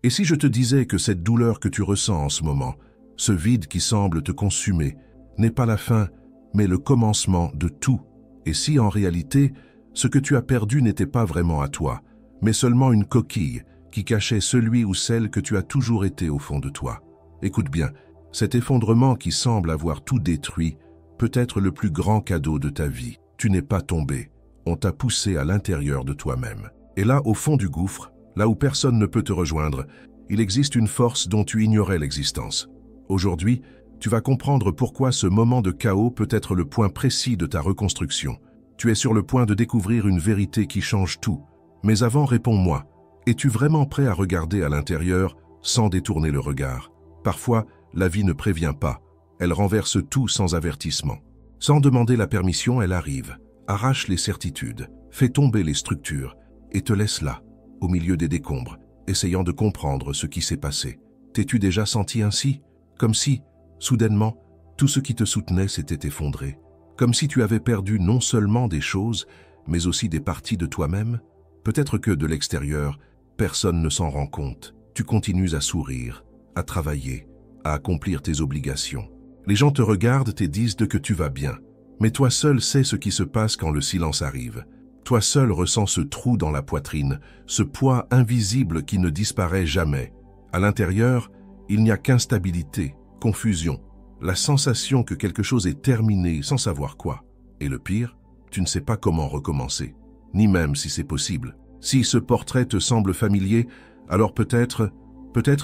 Et si je te disais que cette douleur que tu ressens en ce moment, ce vide qui semble te consumer, n'est pas la fin, mais le commencement de tout? Et si en réalité, ce que tu as perdu n'était pas vraiment à toi, mais seulement une coquille qui cachait celui ou celle que tu as toujours été au fond de toi? Écoute bien, cet effondrement qui semble avoir tout détruit peut être le plus grand cadeau de ta vie. Tu n'es pas tombé, on t'a poussé à l'intérieur de toi-même. Et là, au fond du gouffre, là où personne ne peut te rejoindre, il existe une force dont tu ignorais l'existence. Aujourd'hui, tu vas comprendre pourquoi ce moment de chaos peut être le point précis de ta reconstruction. Tu es sur le point de découvrir une vérité qui change tout. Mais avant, réponds-moi, es-tu vraiment prêt à regarder à l'intérieur sans détourner le regard? Parfois, la vie ne prévient pas. Elle renverse tout sans avertissement. Sans demander la permission, elle arrive, arrache les certitudes, fait tomber les structures et te laisse là, au milieu des décombres, essayant de comprendre ce qui s'est passé. T'es-tu déjà senti ainsi? Comme si, soudainement, tout ce qui te soutenait s'était effondré. Comme si tu avais perdu non seulement des choses, mais aussi des parties de toi-même? Peut-être que de l'extérieur, personne ne s'en rend compte. Tu continues à sourire, à travailler, à accomplir tes obligations. Les gens te regardent et disent que tu vas bien. Mais toi seul sais ce qui se passe quand le silence arrive. Toi seul ressens ce trou dans la poitrine, ce poids invisible qui ne disparaît jamais. À l'intérieur, il n'y a qu'instabilité, confusion, la sensation que quelque chose est terminé sans savoir quoi. Et le pire, tu ne sais pas comment recommencer, ni même si c'est possible. Si ce portrait te semble familier, alors peut-être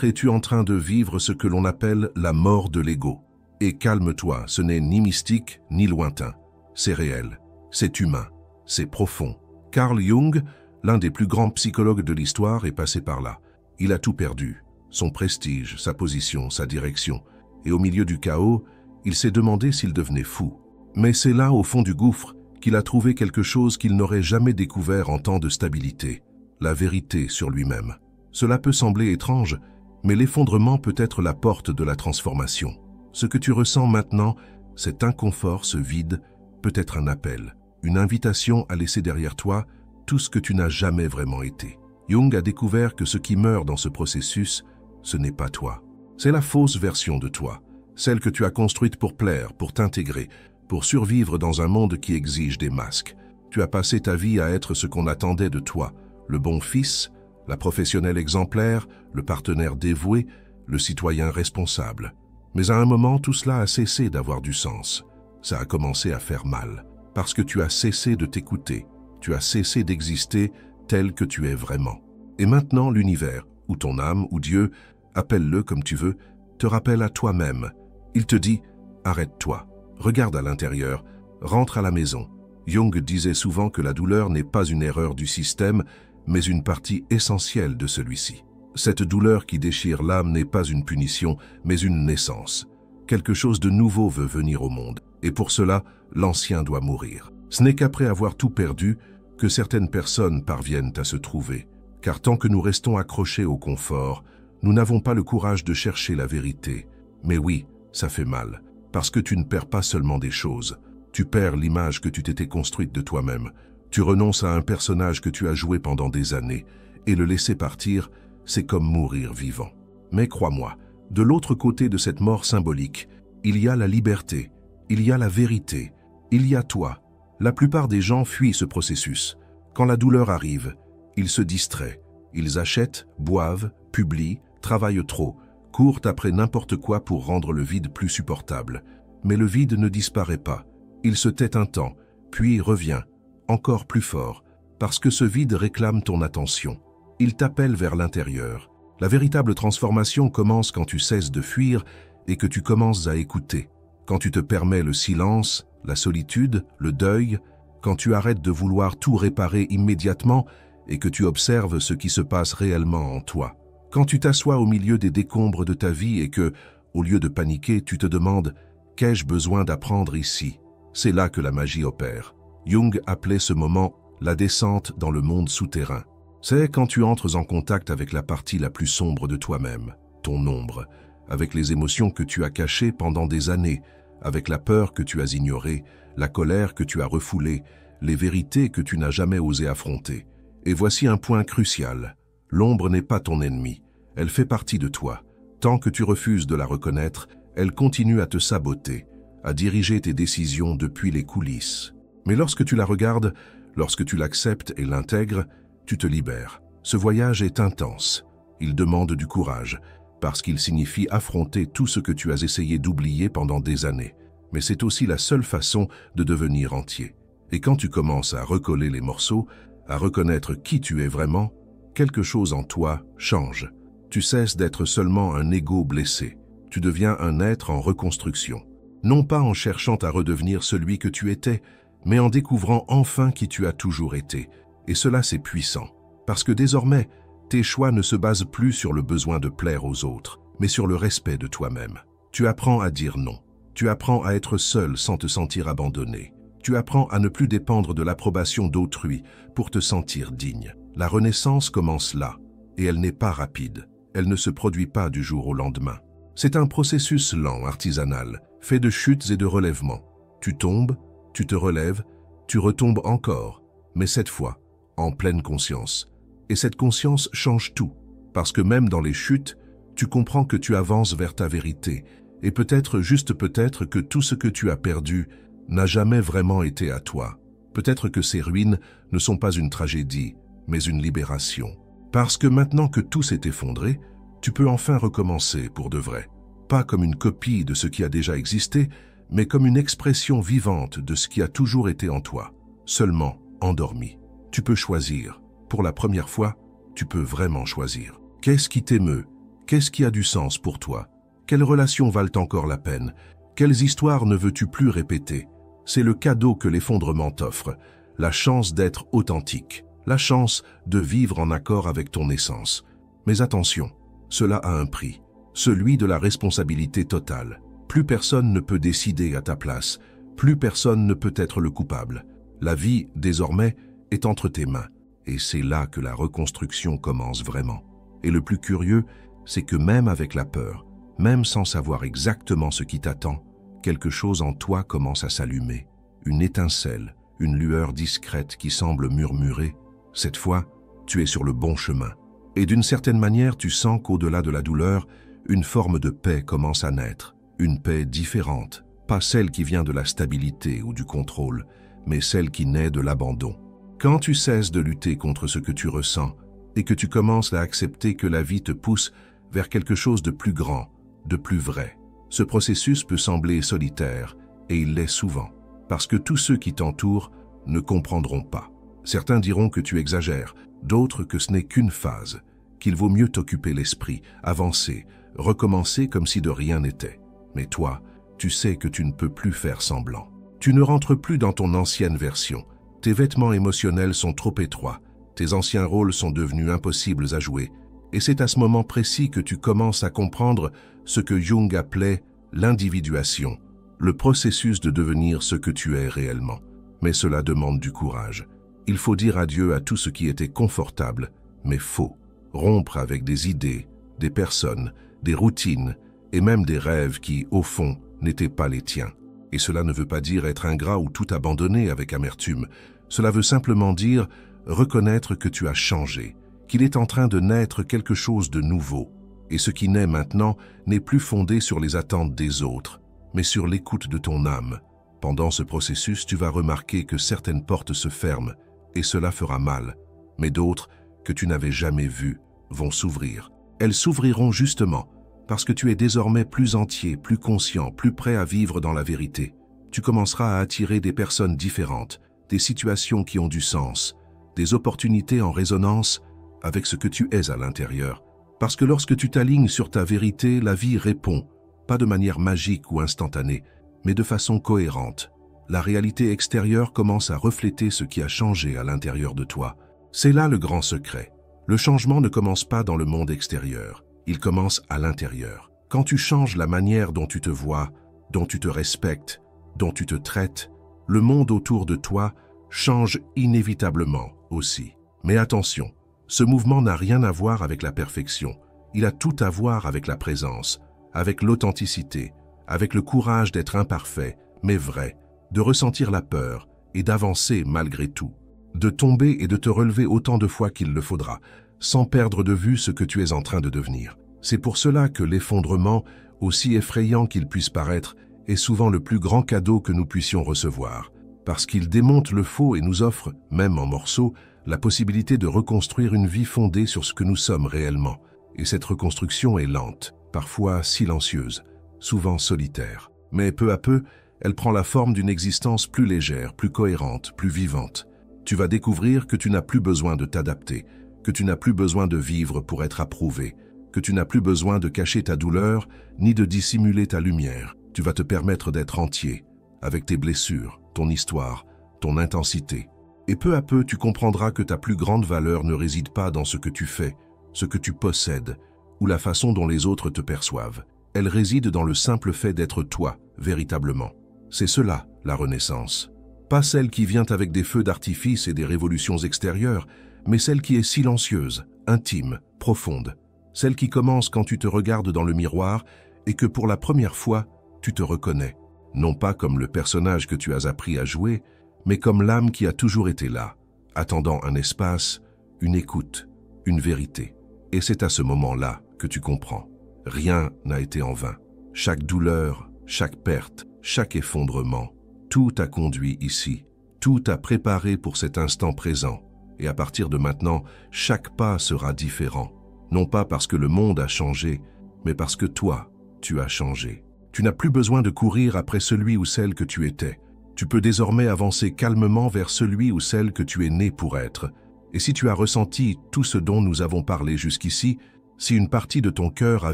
es-tu en train de vivre ce que l'on appelle la mort de l'ego. Et calme-toi, ce n'est ni mystique ni lointain. C'est réel, c'est humain, c'est profond. Carl Jung, l'un des plus grands psychologues de l'histoire, est passé par là. Il a tout perdu, son prestige, sa position, sa direction. Et au milieu du chaos, il s'est demandé s'il devenait fou. Mais c'est là, au fond du gouffre, qu'il a trouvé quelque chose qu'il n'aurait jamais découvert en temps de stabilité, la vérité sur lui-même. Cela peut sembler étrange, mais l'effondrement peut être la porte de la transformation. Ce que tu ressens maintenant, cet inconfort, ce vide, peut être un appel, une invitation à laisser derrière toi tout ce que tu n'as jamais vraiment été. Jung a découvert que ce qui meurt dans ce processus, ce n'est pas toi. C'est la fausse version de toi, celle que tu as construite pour plaire, pour t'intégrer, pour survivre dans un monde qui exige des masques. Tu as passé ta vie à être ce qu'on attendait de toi, le bon fils, la professionnelle exemplaire, le partenaire dévoué, le citoyen responsable. Mais à un moment, tout cela a cessé d'avoir du sens. Ça a commencé à faire mal, parce que tu as cessé de t'écouter, tu as cessé d'exister tel que tu es vraiment. Et maintenant, l'univers, ou ton âme, ou Dieu, appelle-le comme tu veux, te rappelle à toi-même. Il te dit « Arrête-toi, regarde à l'intérieur, rentre à la maison ». Jung disait souvent que la douleur n'est pas une erreur du système, mais une partie essentielle de celui-ci. Cette douleur qui déchire l'âme n'est pas une punition, mais une naissance. Quelque chose de nouveau veut venir au monde, et pour cela, l'ancien doit mourir. Ce n'est qu'après avoir tout perdu que certaines personnes parviennent à se trouver. Car tant que nous restons accrochés au confort, nous n'avons pas le courage de chercher la vérité. Mais oui, ça fait mal, parce que tu ne perds pas seulement des choses. Tu perds l'image que tu t'étais construite de toi-même. Tu renonces à un personnage que tu as joué pendant des années, et le laisser partir, c'est comme mourir vivant. Mais crois-moi, de l'autre côté de cette mort symbolique, il y a la liberté, il y a la vérité, il y a toi. La plupart des gens fuient ce processus. Quand la douleur arrive, ils se distraient. Ils achètent, boivent, publient, travaillent trop, courent après n'importe quoi pour rendre le vide plus supportable. Mais le vide ne disparaît pas. Il se tait un temps, puis revient, encore plus fort, parce que ce vide réclame ton attention. Il t'appelle vers l'intérieur. La véritable transformation commence quand tu cesses de fuir et que tu commences à écouter. Quand tu te permets le silence, la solitude, le deuil, quand tu arrêtes de vouloir tout réparer immédiatement et que tu observes ce qui se passe réellement en toi. Quand tu t'assois au milieu des décombres de ta vie et que, au lieu de paniquer, tu te demandes « Qu'ai-je besoin d'apprendre ici ?» C'est là que la magie opère. Jung appelait ce moment la descente dans le monde souterrain. C'est quand tu entres en contact avec la partie la plus sombre de toi-même, ton ombre, avec les émotions que tu as cachées pendant des années, avec la peur que tu as ignorée, la colère que tu as refoulée, les vérités que tu n'as jamais osé affronter. Et voici un point crucial. L'ombre n'est pas ton ennemi. Elle fait partie de toi. Tant que tu refuses de la reconnaître, elle continue à te saboter, à diriger tes décisions depuis les coulisses. Mais lorsque tu la regardes, lorsque tu l'acceptes et l'intègres, tu te libères. Ce voyage est intense. Il demande du courage, parce qu'il signifie affronter tout ce que tu as essayé d'oublier pendant des années. Mais c'est aussi la seule façon de devenir entier. Et quand tu commences à recoller les morceaux, à reconnaître qui tu es vraiment, quelque chose en toi change. Tu cesses d'être seulement un ego blessé. Tu deviens un être en reconstruction. Non pas en cherchant à redevenir celui que tu étais, mais en découvrant enfin qui tu as toujours été. Et cela, c'est puissant. Parce que désormais, tes choix ne se basent plus sur le besoin de plaire aux autres, mais sur le respect de toi-même. Tu apprends à dire non. Tu apprends à être seul sans te sentir abandonné. Tu apprends à ne plus dépendre de l'approbation d'autrui pour te sentir digne. La renaissance commence là, et elle n'est pas rapide. Elle ne se produit pas du jour au lendemain. C'est un processus lent, artisanal, fait de chutes et de relèvements. Tu tombes, tu te relèves, tu retombes encore, mais cette fois, en pleine conscience. Et cette conscience change tout, parce que même dans les chutes, tu comprends que tu avances vers ta vérité, et peut-être, juste peut-être, que tout ce que tu as perdu n'a jamais vraiment été à toi. Peut-être que ces ruines ne sont pas une tragédie, mais une libération. Parce que maintenant que tout s'est effondré, tu peux enfin recommencer pour de vrai. Pas comme une copie de ce qui a déjà existé, mais comme une expression vivante de ce qui a toujours été en toi, seulement endormi. Tu peux choisir. Pour la première fois, tu peux vraiment choisir. Qu'est-ce qui t'émeut? Qu'est-ce qui a du sens pour toi? Quelles relations valent encore la peine? Quelles histoires ne veux-tu plus répéter? C'est le cadeau que l'effondrement t'offre, la chance d'être authentique, la chance de vivre en accord avec ton essence. Mais attention, cela a un prix, celui de la responsabilité totale. Plus personne ne peut décider à ta place, plus personne ne peut être le coupable. La vie, désormais, est entre tes mains, et c'est là que la reconstruction commence vraiment. Et le plus curieux, c'est que même avec la peur, même sans savoir exactement ce qui t'attend, quelque chose en toi commence à s'allumer, une étincelle, une lueur discrète qui semble murmurer « Cette fois, tu es sur le bon chemin ». Et d'une certaine manière, tu sens qu'au-delà de la douleur, une forme de paix commence à naître, une paix différente, pas celle qui vient de la stabilité ou du contrôle, mais celle qui naît de l'abandon. Quand tu cesses de lutter contre ce que tu ressens et que tu commences à accepter que la vie te pousse vers quelque chose de plus grand, de plus vrai, ce processus peut sembler solitaire, et il l'est souvent, parce que tous ceux qui t'entourent ne comprendront pas. Certains diront que tu exagères, d'autres que ce n'est qu'une phase, qu'il vaut mieux t'occuper l'esprit, avancer, recommencer comme si de rien n'était. Mais toi, tu sais que tu ne peux plus faire semblant. Tu ne rentres plus dans ton ancienne version. Tes vêtements émotionnels sont trop étroits, tes anciens rôles sont devenus impossibles à jouer, et c'est à ce moment précis que tu commences à comprendre ce que Jung appelait l'individuation, le processus de devenir ce que tu es réellement. Mais cela demande du courage. Il faut dire adieu à tout ce qui était confortable, mais faux. Rompre avec des idées, des personnes, des routines et même des rêves qui, au fond, n'étaient pas les tiens. Et cela ne veut pas dire être ingrat ou tout abandonner avec amertume. Cela veut simplement dire reconnaître que tu as changé, qu'il est en train de naître quelque chose de nouveau. Et ce qui naît maintenant n'est plus fondé sur les attentes des autres, mais sur l'écoute de ton âme. Pendant ce processus, tu vas remarquer que certaines portes se ferment, et cela fera mal, mais d'autres, que tu n'avais jamais vues, vont s'ouvrir. Elles s'ouvriront justement parce que tu es désormais plus entier, plus conscient, plus prêt à vivre dans la vérité. Tu commenceras à attirer des personnes différentes, des situations qui ont du sens, des opportunités en résonance avec ce que tu es à l'intérieur. Parce que lorsque tu t'alignes sur ta vérité, la vie répond, pas de manière magique ou instantanée, mais de façon cohérente. La réalité extérieure commence à refléter ce qui a changé à l'intérieur de toi. C'est là le grand secret. Le changement ne commence pas dans le monde extérieur, il commence à l'intérieur. Quand tu changes la manière dont tu te vois, dont tu te respectes, dont tu te traites, le monde autour de toi change inévitablement aussi. Mais attention, ce mouvement n'a rien à voir avec la perfection. Il a tout à voir avec la présence, avec l'authenticité, avec le courage d'être imparfait, mais vrai, de ressentir la peur et d'avancer malgré tout, de tomber et de te relever autant de fois qu'il le faudra, sans perdre de vue ce que tu es en train de devenir. C'est pour cela que l'effondrement, aussi effrayant qu'il puisse paraître, est souvent le plus grand cadeau que nous puissions recevoir, parce qu'il démonte le faux et nous offre, même en morceaux, la possibilité de reconstruire une vie fondée sur ce que nous sommes réellement. Et cette reconstruction est lente, parfois silencieuse, souvent solitaire. Mais peu à peu, elle prend la forme d'une existence plus légère, plus cohérente, plus vivante. Tu vas découvrir que tu n'as plus besoin de t'adapter, que tu n'as plus besoin de vivre pour être approuvé, que tu n'as plus besoin de cacher ta douleur, ni de dissimuler ta lumière. Tu vas te permettre d'être entier, avec tes blessures, ton histoire, ton intensité. Et peu à peu, tu comprendras que ta plus grande valeur ne réside pas dans ce que tu fais, ce que tu possèdes, ou la façon dont les autres te perçoivent. Elle réside dans le simple fait d'être toi, véritablement. C'est cela, la renaissance. Pas celle qui vient avec des feux d'artifice et des révolutions extérieures, mais celle qui est silencieuse, intime, profonde. Celle qui commence quand tu te regardes dans le miroir et que pour la première fois, tu te reconnais. Non pas comme le personnage que tu as appris à jouer, mais comme l'âme qui a toujours été là, attendant un espace, une écoute, une vérité. Et c'est à ce moment-là que tu comprends. Rien n'a été en vain. Chaque douleur, chaque perte, chaque effondrement, tout a conduit ici. Tout a préparé pour cet instant présent. Et à partir de maintenant, chaque pas sera différent. Non pas parce que le monde a changé, mais parce que toi, tu as changé. Tu n'as plus besoin de courir après celui ou celle que tu étais. Tu peux désormais avancer calmement vers celui ou celle que tu es né pour être. Et si tu as ressenti tout ce dont nous avons parlé jusqu'ici, si une partie de ton cœur a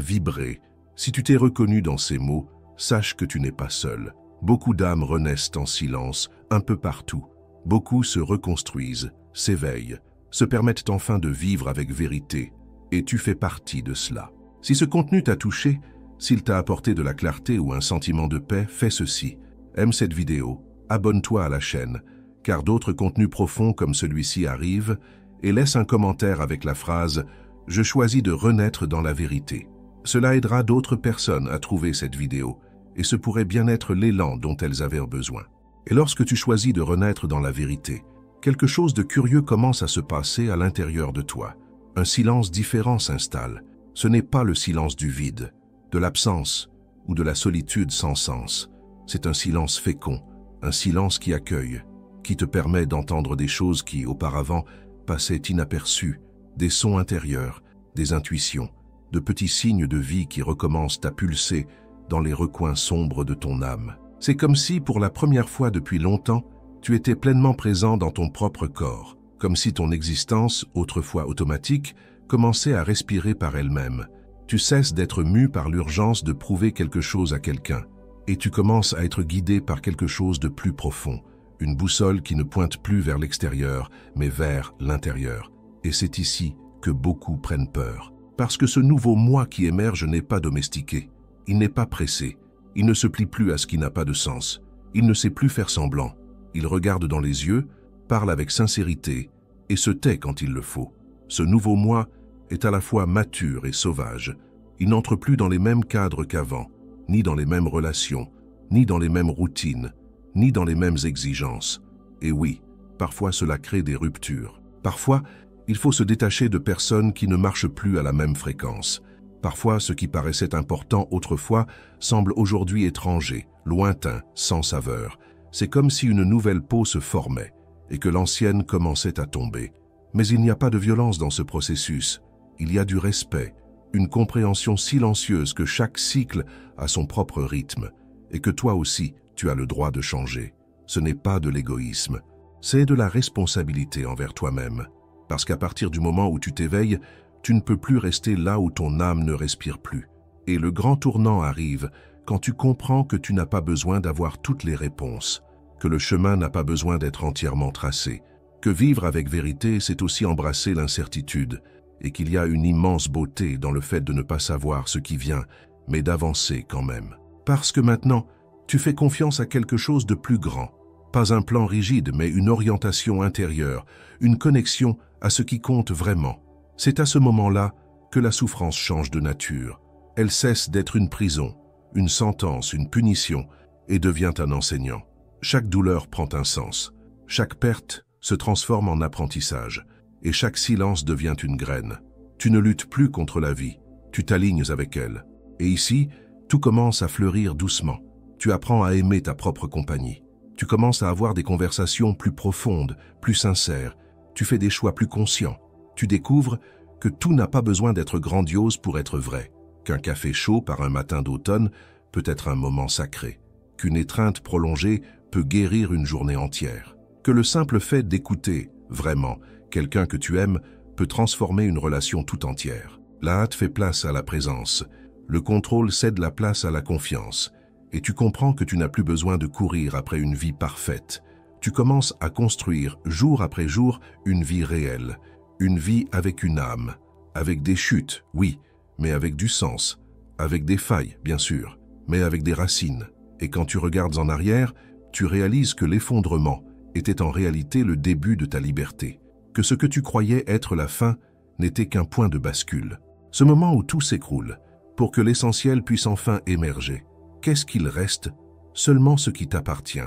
vibré, si tu t'es reconnu dans ces mots, sache que tu n'es pas seul. Beaucoup d'âmes renaissent en silence, un peu partout. Beaucoup se reconstruisent, s'éveillent, se permettent enfin de vivre avec vérité. Et tu fais partie de cela. Si ce contenu t'a touché, s'il t'a apporté de la clarté ou un sentiment de paix, fais ceci. Aime cette vidéo, abonne-toi à la chaîne, car d'autres contenus profonds comme celui-ci arrivent, et laisse un commentaire avec la phrase « Je choisis de renaître dans la vérité ». Cela aidera d'autres personnes à trouver cette vidéo, et ce pourrait bien être l'élan dont elles avaient besoin. Et lorsque tu choisis de renaître dans la vérité, quelque chose de curieux commence à se passer à l'intérieur de toi. Un silence différent s'installe. Ce n'est pas le silence du vide, de l'absence ou de la solitude sans sens. C'est un silence fécond, un silence qui accueille, qui te permet d'entendre des choses qui, auparavant, passaient inaperçues, des sons intérieurs, des intuitions, de petits signes de vie qui recommencent à pulser dans les recoins sombres de ton âme. C'est comme si, pour la première fois depuis longtemps, tu étais pleinement présent dans ton propre corps, comme si ton existence, autrefois automatique, commençait à respirer par elle-même. Tu cesses d'être mu par l'urgence de prouver quelque chose à quelqu'un, et tu commences à être guidé par quelque chose de plus profond, une boussole qui ne pointe plus vers l'extérieur, mais vers l'intérieur. Et c'est ici que beaucoup prennent peur, parce que ce nouveau moi qui émerge n'est pas domestiqué, il n'est pas pressé, il ne se plie plus à ce qui n'a pas de sens, il ne sait plus faire semblant, il regarde dans les yeux, parle avec sincérité et se tait quand il le faut. Ce nouveau moi est à la fois mature et sauvage. Il n'entre plus dans les mêmes cadres qu'avant, ni dans les mêmes relations, ni dans les mêmes routines, ni dans les mêmes exigences. Et oui, parfois cela crée des ruptures. Parfois, il faut se détacher de personnes qui ne marchent plus à la même fréquence. Parfois, ce qui paraissait important autrefois semble aujourd'hui étranger, lointain, sans saveur. C'est comme si une nouvelle peau se formait et que l'ancienne commençait à tomber. Mais il n'y a pas de violence dans ce processus. Il y a du respect, une compréhension silencieuse que chaque cycle a son propre rythme et que toi aussi, tu as le droit de changer. Ce n'est pas de l'égoïsme, c'est de la responsabilité envers toi-même. Parce qu'à partir du moment où tu t'éveilles, tu ne peux plus rester là où ton âme ne respire plus. Et le grand tournant arrive quand tu comprends que tu n'as pas besoin d'avoir toutes les réponses, que le chemin n'a pas besoin d'être entièrement tracé, que vivre avec vérité, c'est aussi embrasser l'incertitude, et qu'il y a une immense beauté dans le fait de ne pas savoir ce qui vient, mais d'avancer quand même. Parce que maintenant, tu fais confiance à quelque chose de plus grand. Pas un plan rigide, mais une orientation intérieure, une connexion à ce qui compte vraiment. C'est à ce moment-là que la souffrance change de nature. Elle cesse d'être une prison, une sentence, une punition, et devient un enseignant. Chaque douleur prend un sens. Chaque perte se transforme en apprentissage. et chaque silence devient une graine. Tu ne luttes plus contre la vie, tu t'alignes avec elle. Et ici, tout commence à fleurir doucement. Tu apprends à aimer ta propre compagnie. Tu commences à avoir des conversations plus profondes, plus sincères. Tu fais des choix plus conscients. Tu découvres que tout n'a pas besoin d'être grandiose pour être vrai. Qu'un café chaud par un matin d'automne peut être un moment sacré. Qu'une étreinte prolongée peut guérir une journée entière. Que le simple fait d'écouter, vraiment, quelqu'un que tu aimes peut transformer une relation tout entière. La hâte fait place à la présence. Le contrôle cède la place à la confiance. Et tu comprends que tu n'as plus besoin de courir après une vie parfaite. Tu commences à construire, jour après jour, une vie réelle. Une vie avec une âme. Avec des chutes, oui, mais avec du sens. Avec des failles, bien sûr, mais avec des racines. Et quand tu regardes en arrière, tu réalises que l'effondrement était en réalité le début de ta liberté. Que ce que tu croyais être la fin n'était qu'un point de bascule. Ce moment où tout s'écroule, pour que l'essentiel puisse enfin émerger. Qu'est-ce qu'il reste? Seulement ce qui t'appartient,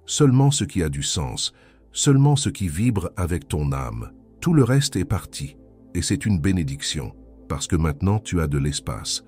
seulement ce qui a du sens, seulement ce qui vibre avec ton âme. Tout le reste est parti, et c'est une bénédiction, parce que maintenant tu as de l'espace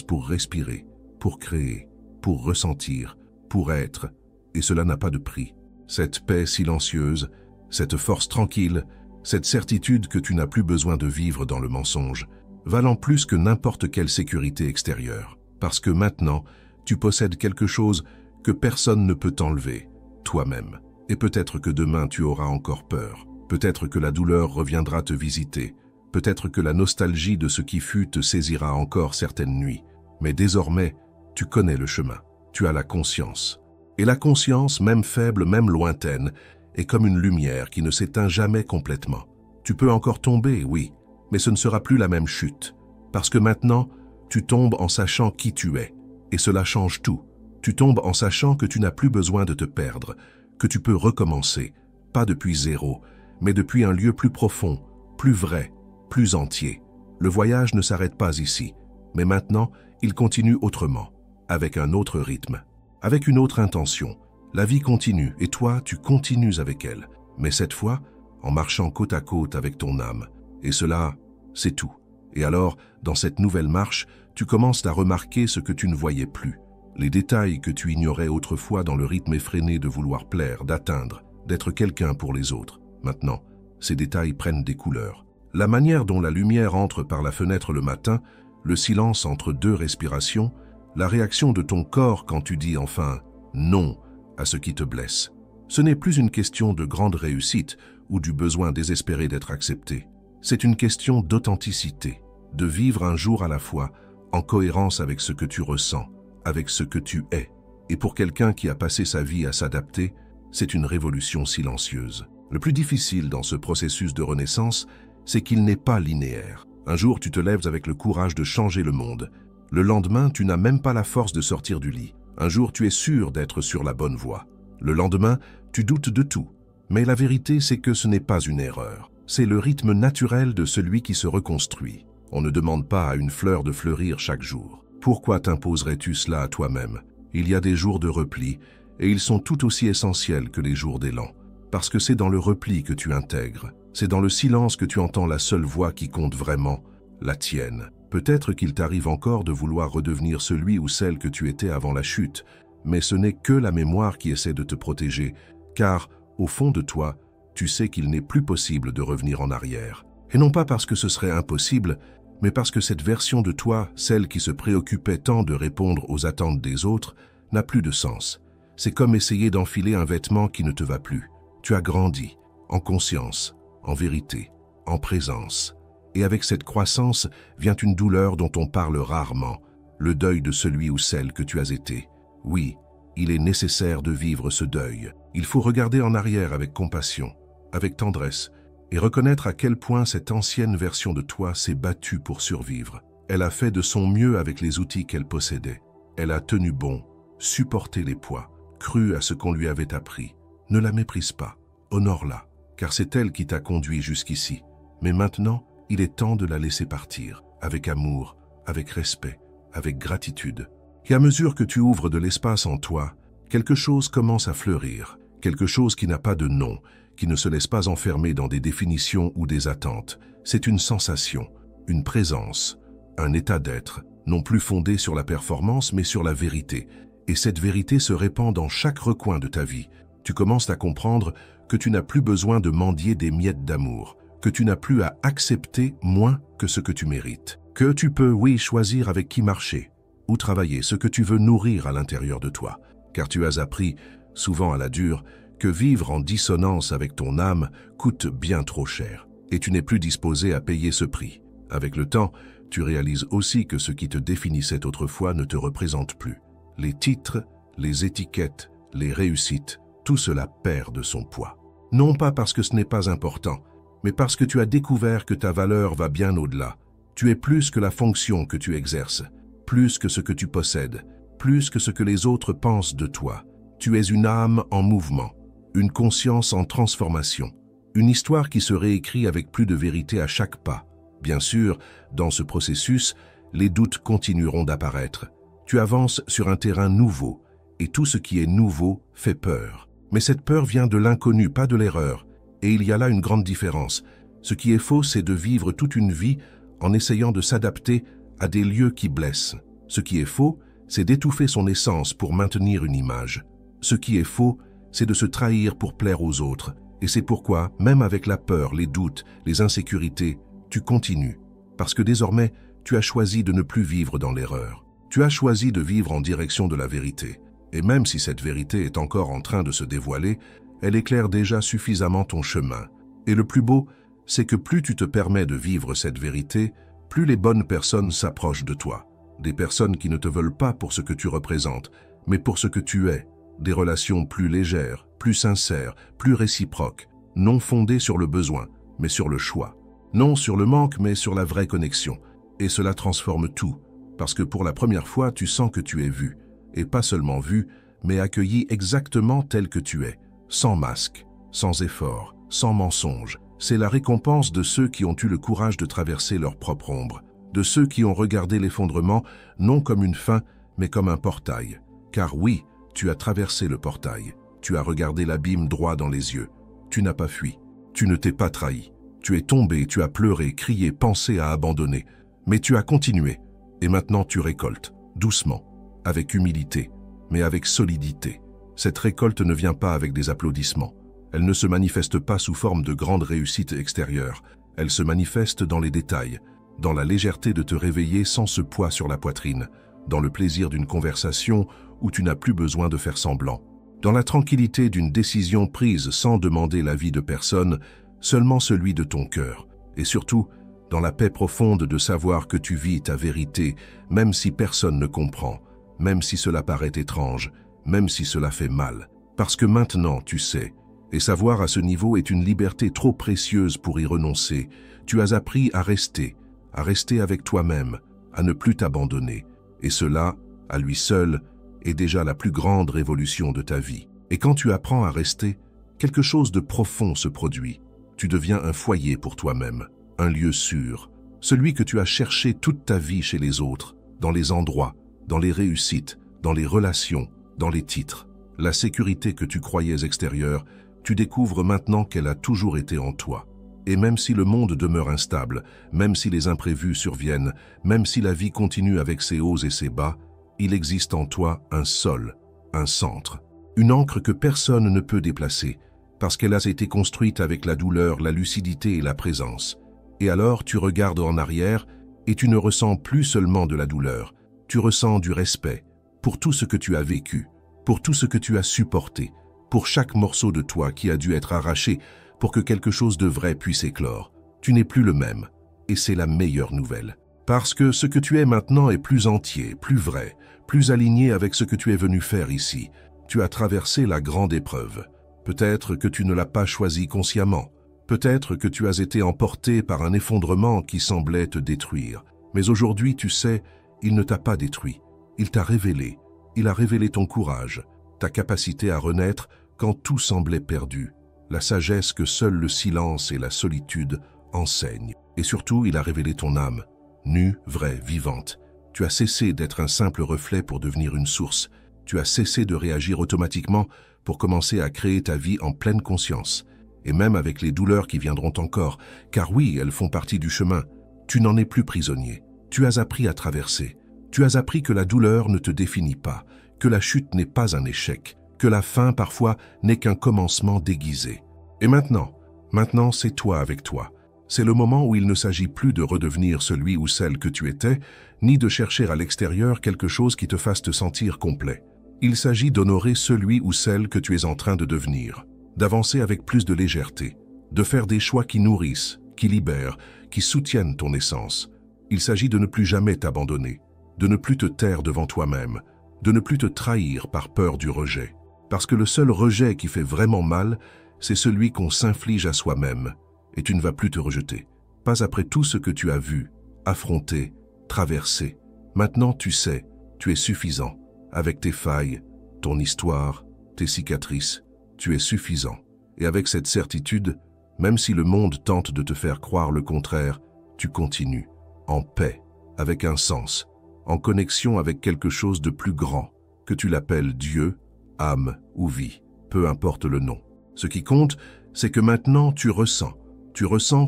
pour respirer, pour créer, pour ressentir, pour être, et cela n'a pas de prix. Cette paix silencieuse, cette force tranquille, cette certitude que tu n'as plus besoin de vivre dans le mensonge, valant plus que n'importe quelle sécurité extérieure, parce que maintenant, tu possèdes quelque chose que personne ne peut t'enlever, toi-même. Et peut-être que demain tu auras encore peur, peut-être que la douleur reviendra te visiter, peut-être que la nostalgie de ce qui fut te saisira encore certaines nuits. Mais désormais, tu connais le chemin, tu as la conscience. Et la conscience, même faible, même lointaine, est comme une lumière qui ne s'éteint jamais complètement. Tu peux encore tomber, oui, mais ce ne sera plus la même chute, parce que maintenant, tu tombes en sachant qui tu es. Et cela change tout. Tu tombes en sachant que tu n'as plus besoin de te perdre, que tu peux recommencer, pas depuis zéro, mais depuis un lieu plus profond, plus vrai, plus entier. Le voyage ne s'arrête pas ici, mais maintenant, il continue autrement, avec un autre rythme, avec une autre intention. La vie continue, et toi, tu continues avec elle, mais cette fois, en marchant côte à côte avec ton âme. Et cela, c'est tout. Et alors, dans cette nouvelle marche, tu commences à remarquer ce que tu ne voyais plus. Les détails que tu ignorais autrefois dans le rythme effréné de vouloir plaire, d'atteindre, d'être quelqu'un pour les autres. Maintenant, ces détails prennent des couleurs. La manière dont la lumière entre par la fenêtre le matin, le silence entre deux respirations, la réaction de ton corps quand tu dis enfin « non » à ce qui te blesse. Ce n'est plus une question de grande réussite ou du besoin désespéré d'être accepté. C'est une question d'authenticité, de vivre un jour à la fois, en cohérence avec ce que tu ressens, avec ce que tu es. Et pour quelqu'un qui a passé sa vie à s'adapter, c'est une révolution silencieuse. Le plus difficile dans ce processus de renaissance, c'est qu'il n'est pas linéaire. Un jour, tu te lèves avec le courage de changer le monde. Le lendemain, tu n'as même pas la force de sortir du lit. Un jour, tu es sûr d'être sur la bonne voie. Le lendemain, tu doutes de tout. Mais la vérité, c'est que ce n'est pas une erreur. C'est le rythme naturel de celui qui se reconstruit. On ne demande pas à une fleur de fleurir chaque jour. Pourquoi t'imposerais-tu cela à toi-même? Il y a des jours de repli, et ils sont tout aussi essentiels que les jours d'élan. Parce que c'est dans le repli que tu intègres. C'est dans le silence que tu entends la seule voix qui compte vraiment, la tienne. Peut-être qu'il t'arrive encore de vouloir redevenir celui ou celle que tu étais avant la chute, mais ce n'est que la mémoire qui essaie de te protéger, car, au fond de toi, tu sais qu'il n'est plus possible de revenir en arrière. Et non pas parce que ce serait impossible, mais parce que cette version de toi, celle qui se préoccupait tant de répondre aux attentes des autres, n'a plus de sens. C'est comme essayer d'enfiler un vêtement qui ne te va plus. Tu as grandi, en conscience, en vérité, en présence. Et avec cette croissance vient une douleur dont on parle rarement, le deuil de celui ou celle que tu as été. Oui, il est nécessaire de vivre ce deuil. Il faut regarder en arrière avec compassion, avec tendresse, et reconnaître à quel point cette ancienne version de toi s'est battue pour survivre. Elle a fait de son mieux avec les outils qu'elle possédait. Elle a tenu bon, supporté les poids, cru à ce qu'on lui avait appris. Ne la méprise pas, honore-la, car c'est elle qui t'a conduit jusqu'ici. Mais maintenant, il est temps de la laisser partir, avec amour, avec respect, avec gratitude. Et à mesure que tu ouvres de l'espace en toi, quelque chose commence à fleurir, quelque chose qui n'a pas de nom, qui ne se laisse pas enfermer dans des définitions ou des attentes. C'est une sensation, une présence, un état d'être, non plus fondé sur la performance mais sur la vérité. Et cette vérité se répand dans chaque recoin de ta vie. Tu commences à comprendre que tu n'as plus besoin de mendier des miettes d'amour, que tu n'as plus à accepter moins que ce que tu mérites, que tu peux, oui, choisir avec qui marcher ou travailler, ce que tu veux nourrir à l'intérieur de toi, car tu as appris, souvent à la dure, que vivre en dissonance avec ton âme coûte bien trop cher, et tu n'es plus disposé à payer ce prix. Avec le temps, tu réalises aussi que ce qui te définissait autrefois ne te représente plus. Les titres, les étiquettes, les réussites, tout cela perd de son poids. Non pas parce que ce n'est pas important, mais parce que tu as découvert que ta valeur va bien au-delà. Tu es plus que la fonction que tu exerces, plus que ce que tu possèdes, plus que ce que les autres pensent de toi. Tu es une âme en mouvement, une conscience en transformation, une histoire qui se réécrit avec plus de vérité à chaque pas. Bien sûr, dans ce processus, les doutes continueront d'apparaître. Tu avances sur un terrain nouveau, et tout ce qui est nouveau fait peur. Mais cette peur vient de l'inconnu, pas de l'erreur. Et il y a là une grande différence. Ce qui est faux, c'est de vivre toute une vie en essayant de s'adapter à des lieux qui blessent. Ce qui est faux, c'est d'étouffer son essence pour maintenir une image. Ce qui est faux, c'est de se trahir pour plaire aux autres. Et c'est pourquoi, même avec la peur, les doutes, les insécurités, tu continues. Parce que désormais, tu as choisi de ne plus vivre dans l'erreur. Tu as choisi de vivre en direction de la vérité. Et même si cette vérité est encore en train de se dévoiler, elle éclaire déjà suffisamment ton chemin. Et le plus beau, c'est que plus tu te permets de vivre cette vérité, plus les bonnes personnes s'approchent de toi. Des personnes qui ne te veulent pas pour ce que tu représentes, mais pour ce que tu es. Des relations plus légères, plus sincères, plus réciproques, non fondées sur le besoin, mais sur le choix. Non sur le manque, mais sur la vraie connexion. Et cela transforme tout, parce que pour la première fois, tu sens que tu es vu. Et pas seulement vu, mais accueilli exactement tel que tu es, sans masque, sans effort, sans mensonge. C'est la récompense de ceux qui ont eu le courage de traverser leur propre ombre, de ceux qui ont regardé l'effondrement non comme une fin, mais comme un portail. Car oui, tu as traversé le portail, tu as regardé l'abîme droit dans les yeux. Tu n'as pas fui, tu ne t'es pas trahi. Tu es tombé, tu as pleuré, crié, pensé à abandonner. Mais tu as continué, et maintenant tu récoltes, doucement, avec humilité, mais avec solidité. Cette récolte ne vient pas avec des applaudissements. Elle ne se manifeste pas sous forme de grandes réussites extérieures. Elle se manifeste dans les détails, dans la légèreté de te réveiller sans ce poids sur la poitrine, dans le plaisir d'une conversation où tu n'as plus besoin de faire semblant, dans la tranquillité d'une décision prise sans demander l'avis de personne, seulement celui de ton cœur, et surtout, dans la paix profonde de savoir que tu vis ta vérité, même si personne ne comprend, même si cela paraît étrange, même si cela fait mal. Parce que maintenant, tu sais, et savoir à ce niveau est une liberté trop précieuse pour y renoncer. Tu as appris à rester avec toi-même, à ne plus t'abandonner. Et cela, à lui seul, est déjà la plus grande révolution de ta vie. Et quand tu apprends à rester, quelque chose de profond se produit. Tu deviens un foyer pour toi-même, un lieu sûr, celui que tu as cherché toute ta vie chez les autres, dans les endroits, dans les réussites, dans les relations, dans les titres. La sécurité que tu croyais extérieure, tu découvres maintenant qu'elle a toujours été en toi. Et même si le monde demeure instable, même si les imprévus surviennent, même si la vie continue avec ses hauts et ses bas, il existe en toi un sol, un centre, une ancre que personne ne peut déplacer, parce qu'elle a été construite avec la douleur, la lucidité et la présence. Et alors tu regardes en arrière et tu ne ressens plus seulement de la douleur, tu ressens du respect pour tout ce que tu as vécu, pour tout ce que tu as supporté, pour chaque morceau de toi qui a dû être arraché pour que quelque chose de vrai puisse éclore. Tu n'es plus le même, et c'est la meilleure nouvelle. Parce que ce que tu es maintenant est plus entier, plus vrai, plus aligné avec ce que tu es venu faire ici. Tu as traversé la grande épreuve. Peut-être que tu ne l'as pas choisi consciemment. Peut-être que tu as été emporté par un effondrement qui semblait te détruire. Mais aujourd'hui, tu sais, il ne t'a pas détruit. Il t'a révélé. Il a révélé ton courage, ta capacité à renaître quand tout semblait perdu, la sagesse que seul le silence et la solitude enseignent. Et surtout, il a révélé ton âme, nue, vraie, vivante. Tu as cessé d'être un simple reflet pour devenir une source. Tu as cessé de réagir automatiquement pour commencer à créer ta vie en pleine conscience. et même avec les douleurs qui viendront encore, car oui, elles font partie du chemin. Tu n'en es plus prisonnier. Tu as appris à traverser. Tu as appris que la douleur ne te définit pas, que la chute n'est pas un échec, que la fin, parfois, n'est qu'un commencement déguisé. Et maintenant c'est toi avec toi. C'est le moment où il ne s'agit plus de redevenir celui ou celle que tu étais, ni de chercher à l'extérieur quelque chose qui te fasse te sentir complet. Il s'agit d'honorer celui ou celle que tu es en train de devenir, d'avancer avec plus de légèreté, de faire des choix qui nourrissent, qui libèrent, qui soutiennent ton essence. Il s'agit de ne plus jamais t'abandonner, de ne plus te taire devant toi-même, de ne plus te trahir par peur du rejet. Parce que le seul rejet qui fait vraiment mal, c'est celui qu'on s'inflige à soi-même, et tu ne vas plus te rejeter. Pas après tout ce que tu as vu, affronté, traversé. Maintenant tu sais, tu es suffisant. Avec tes failles, ton histoire, tes cicatrices, tu es suffisant. Et avec cette certitude, même si le monde tente de te faire croire le contraire, tu continues, en paix, avec un sens, en connexion avec quelque chose de plus grand, que tu l'appelles Dieu, âme ou vie, peu importe le nom. Ce qui compte, c'est que maintenant tu ressens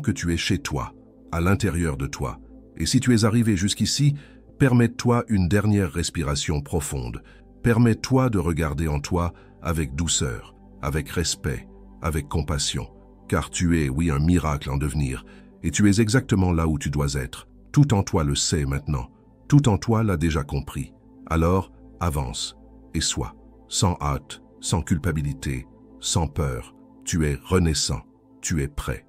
que tu es chez toi, à l'intérieur de toi. Et si tu es arrivé jusqu'ici, permets-toi une dernière respiration profonde. Permets-toi de regarder en toi avec douceur, avec respect, avec compassion. Car tu es, oui, un miracle en devenir, et tu es exactement là où tu dois être. Tout en toi le sait maintenant, tout en toi l'a déjà compris. Alors, avance et sois, sans hâte, sans culpabilité, sans peur. Tu es renaissant, tu es prêt.